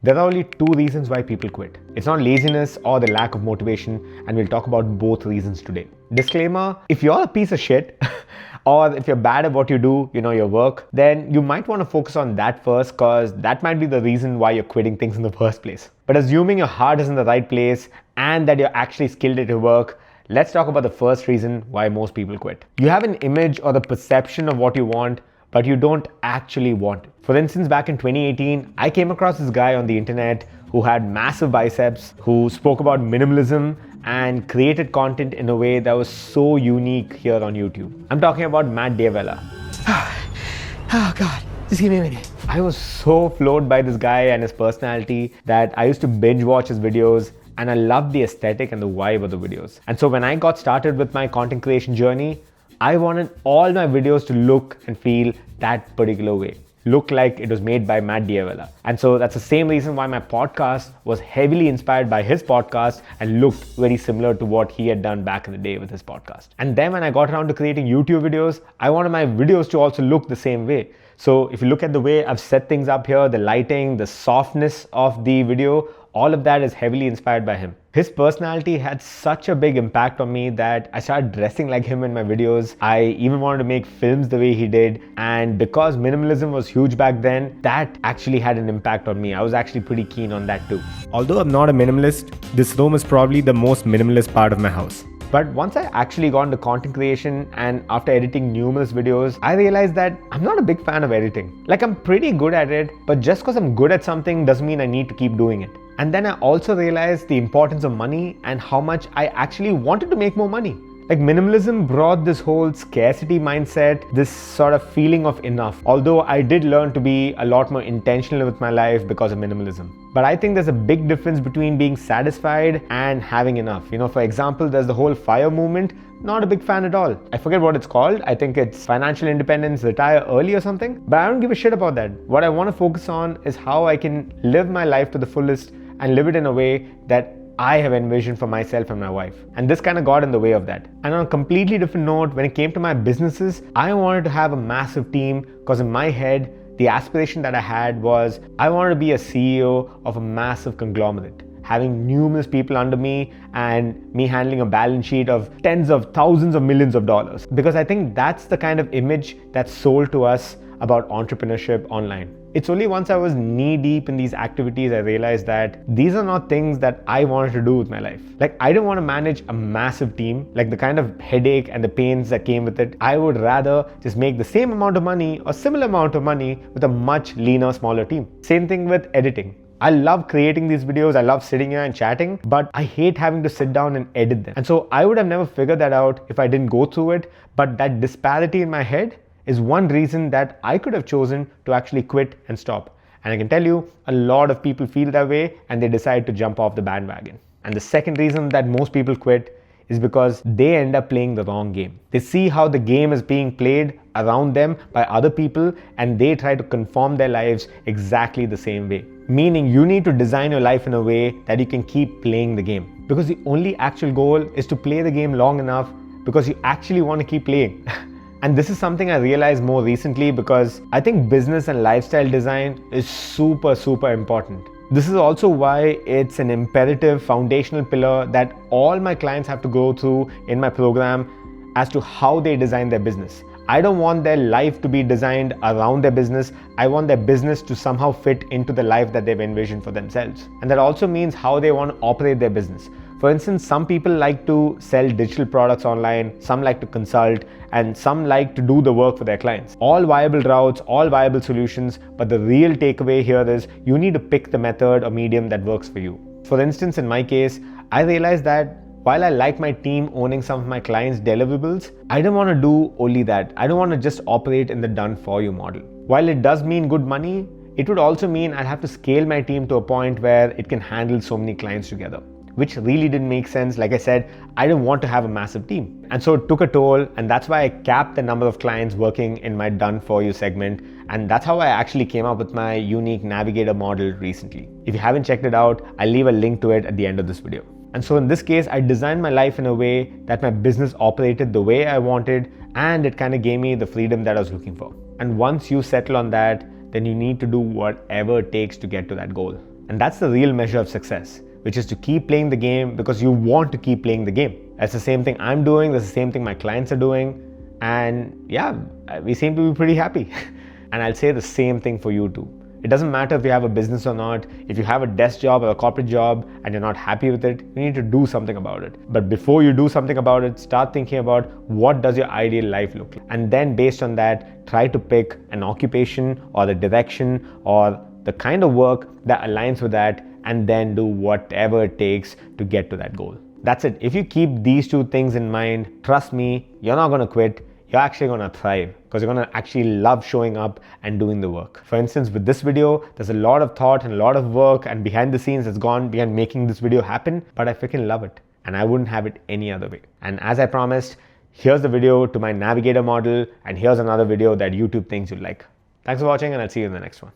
There are only two reasons why people quit. It's not laziness or the lack of motivation, and we'll talk about both reasons today. Disclaimer, if you're a piece of shit, or if you're bad at what you do, your work, then you might want to focus on that first, because that might be the reason why you're quitting things in the first place. But assuming your heart is in the right place and that you're actually skilled at your work, let's talk about the first reason why most people quit. You have an image or the perception of what you want, but you don't actually want it. For instance, back in 2018, I came across this guy on the internet who had massive biceps, who spoke about minimalism and created content in a way that was so unique here on YouTube. I'm talking about Matt D'Avella. Oh God, just give me a minute. I was so floored by this guy and his personality that I used to binge watch his videos, and I loved the aesthetic and the vibe of the videos. And so when I got started with my content creation journey, I wanted all my videos to look and feel that particular way. Look like it was made by Matt D'Avella. And so that's the same reason why my podcast was heavily inspired by his podcast and looked very similar to what he had done back in the day with his podcast. And then when I got around to creating YouTube videos, I wanted my videos to also look the same way. So if you look at the way I've set things up here, the lighting, the softness of the video, all of that is heavily inspired by him. His personality had such a big impact on me that I started dressing like him in my videos. I even wanted to make films the way he did. And because minimalism was huge back then, that actually had an impact on me. I was actually pretty keen on that too. Although I'm not a minimalist, this room is probably the most minimalist part of my house. But once I actually got into content creation and after editing numerous videos, I realized that I'm not a big fan of editing. Like, I'm pretty good at it, but just because I'm good at something doesn't mean I need to keep doing it. And then I also realized the importance of money and how much I actually wanted to make more money. Like, minimalism brought this whole scarcity mindset, this sort of feeling of enough. Although I did learn to be a lot more intentional with my life because of minimalism. But I think there's a big difference between being satisfied and having enough. For example, there's the whole FIRE movement. Not a big fan at all. I forget what it's called. I think it's financial independence, retire early or something. But I don't give a shit about that. What I want to focus on is how I can live my life to the fullest and live it in a way that I have envisioned for myself and my wife. And this kind of got in the way of that. And on a completely different note, when it came to my businesses, I wanted to have a massive team because in my head, the aspiration that I had was I wanted to be a CEO of a massive conglomerate, having numerous people under me and me handling a balance sheet of tens of thousands of millions of dollars. Because I think that's the kind of image that's sold to us about entrepreneurship online. It's only once I was knee deep in these activities I realized that these are not things that I wanted to do with my life. Like, I didn't want to manage a massive team, like the kind of headache and the pains that came with it. I would rather just make the same amount of money or similar amount of money with a much leaner, smaller team. Same thing with editing. I love creating these videos, I love sitting here and chatting, but I hate having to sit down and edit them. And so I would have never figured that out if I didn't go through it, but that disparity in my head is one reason that I could have chosen to actually quit and stop. And I can tell you, a lot of people feel that way and they decide to jump off the bandwagon. And the second reason that most people quit is because they end up playing the wrong game. They see how the game is being played around them by other people and they try to conform their lives exactly the same way. Meaning you need to design your life in a way that you can keep playing the game. Because the only actual goal is to play the game long enough because you actually want to keep playing. And this is something I realized more recently because I think business and lifestyle design is super, super important. This is also why it's an imperative foundational pillar that all my clients have to go through in my program as to how they design their business. I don't want their life to be designed around their business. I want their business to somehow fit into the life that they've envisioned for themselves. And that also means how they want to operate their business. For instance, some people like to sell digital products online, some like to consult, and some like to do the work for their clients. All viable routes, all viable solutions, but the real takeaway here is you need to pick the method or medium that works for you. For instance, in my case, I realized that while I like my team owning some of my clients' deliverables, I don't want to do only that. I don't want to just operate in the done for you model. While it does mean good money, it would also mean I'd have to scale my team to a point where it can handle so many clients together, which really didn't make sense. Like I said, I didn't want to have a massive team. And so it took a toll, and that's why I capped the number of clients working in my done for you segment. And that's how I actually came up with my unique navigator model recently. If you haven't checked it out, I'll leave a link to it at the end of this video. And so in this case, I designed my life in a way that my business operated the way I wanted, and it kind of gave me the freedom that I was looking for. And once you settle on that, then you need to do whatever it takes to get to that goal. And that's the real measure of success, which is to keep playing the game because you want to keep playing the game. That's the same thing I'm doing, that's the same thing my clients are doing. And yeah, we seem to be pretty happy. And I'll say the same thing for you too. It doesn't matter if you have a business or not. If you have a desk job or a corporate job and you're not happy with it, you need to do something about it. But before you do something about it, start thinking about what does your ideal life look like. And then based on that, try to pick an occupation or the direction or the kind of work that aligns with that, and then do whatever it takes to get to that goal. That's it. If you keep these two things in mind, trust me, you're not going to quit. You're actually going to thrive because you're going to actually love showing up and doing the work. For instance, with this video, there's a lot of thought and a lot of work and behind the scenes that's gone behind making this video happen, but I freaking love it and I wouldn't have it any other way. And as I promised, here's the video to my navigator model and here's another video that YouTube thinks you'd like. Thanks for watching and I'll see you in the next one.